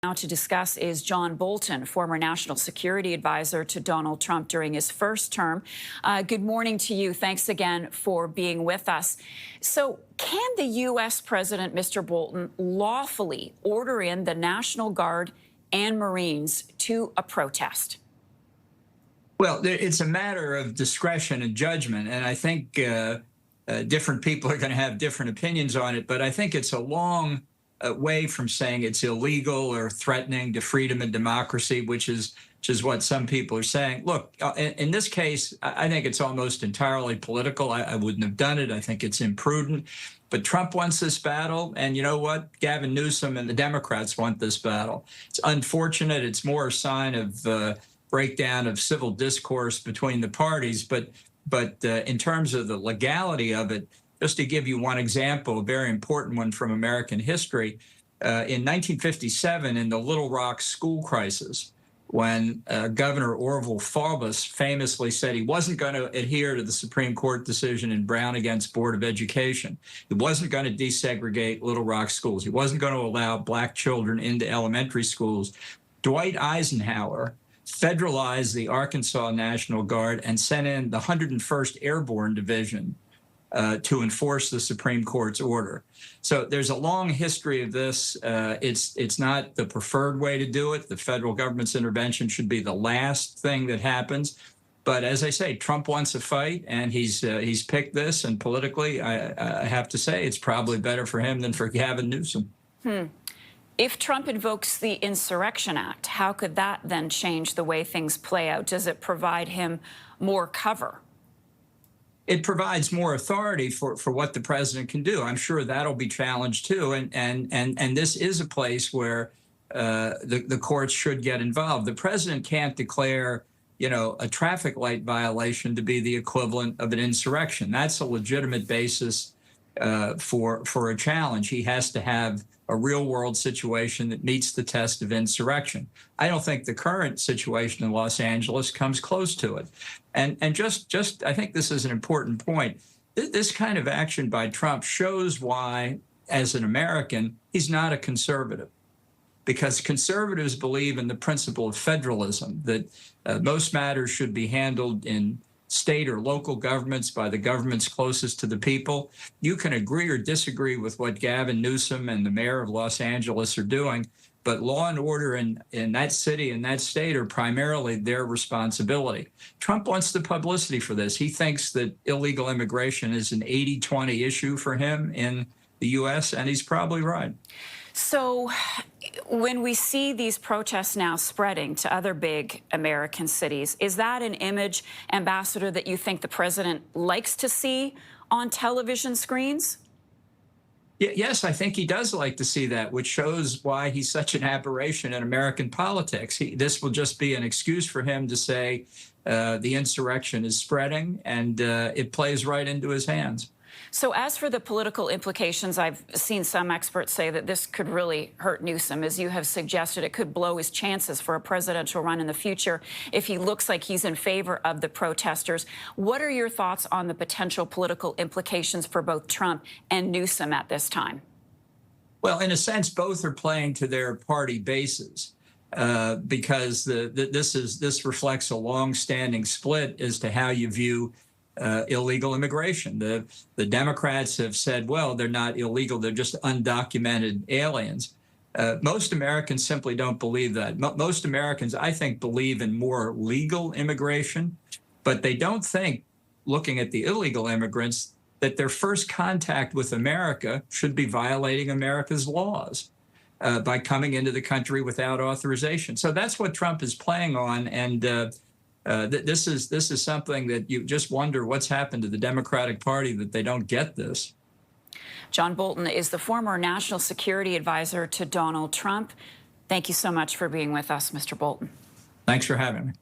Now to discuss is John Bolton, former national security advisor to Donald Trump during his first term. Good morning to you. Thanks again for being with us. So can the U.S. president, Mr. Bolton, lawfully order in the National Guard and Marines to a protest? Well, it's a matter of discretion and judgment, and I think different people are going to have different opinions on it, but I think it's a long way from saying it's illegal or threatening to freedom and democracy, which is what some people are saying. Look, in this case, I think it's almost entirely political. I wouldn't have done it. I think it's imprudent. But Trump wants this battle, and you know what? Gavin Newsom and the Democrats want this battle. It's unfortunate. It's more a sign of breakdown of civil discourse between the parties. But in terms of the legality of it, just to give you one example, a very important one from American history, in 1957, in the Little Rock school crisis, when Governor Orville Faubus famously said he wasn't going to adhere to the Supreme Court decision in Brown against Board of Education. He wasn't going to desegregate Little Rock schools. He wasn't going to allow black children into elementary schools. Dwight Eisenhower federalized the Arkansas National Guard and sent in the 101st Airborne Division to enforce the Supreme Court's order. So there's a long history of this. It's not the preferred way to do it. The federal government's intervention should be the last thing that happens. But as I say, Trump wants a fight, and he's picked this. And politically, I have to say, it's probably better for him than for Gavin Newsom. If Trump invokes the Insurrection Act, how could that then change the way things play out? Does it provide him more cover? It provides more authority for what the president can do. I'm sure that'll be challenged too. And this is a place where the courts should get involved. The president can't declare, a traffic light violation to be the equivalent of an insurrection. That's a legitimate basis for a challenge. He has to have a real-world situation that meets the test of insurrection. I don't think the current situation in Los Angeles comes close to it. And just I think this is an important point. This kind of action by Trump shows why, as an American, he's not a conservative. Because conservatives believe in the principle of federalism, that most matters should be handled in state or local governments by the governments closest to the people. You can agree or disagree with what Gavin Newsom and the mayor of Los Angeles are doing, but law and order in that city and that state are primarily their responsibility. Trump wants the publicity for this. He thinks that illegal immigration is an 80-20 issue for him in the U.S., and he's probably right. So when we see these protests now spreading to other big American cities, is that an image, Ambassador, that you think the president likes to see on television screens? Yes, I think he does like to see that, which shows why he's such an aberration in American politics. This will just be an excuse for him to say the insurrection is spreading, and it plays right into his hands. So as for the political implications, I've seen some experts say that this could really hurt Newsom. As you have suggested, it could blow his chances for a presidential run in the future if he looks like he's in favor of the protesters. What are your thoughts on the potential political implications for both Trump and Newsom at this time? Well, in a sense, both are playing to their party bases. Because this reflects a long-standing split as to how you view illegal immigration. The Democrats have said, well, they're not illegal, they're just undocumented aliens. Most Americans simply don't believe that. Most Americans, I think, believe in more legal immigration, but they don't think, looking at the illegal immigrants, that their first contact with America should be violating America's laws by coming into the country without authorization. So that's what Trump is playing on, and this is something that you just wonder what's happened to the Democratic Party that they don't get this. John Bolton is the former national security advisor to Donald Trump. Thank you so much for being with us, Mr. Bolton. Thanks for having me.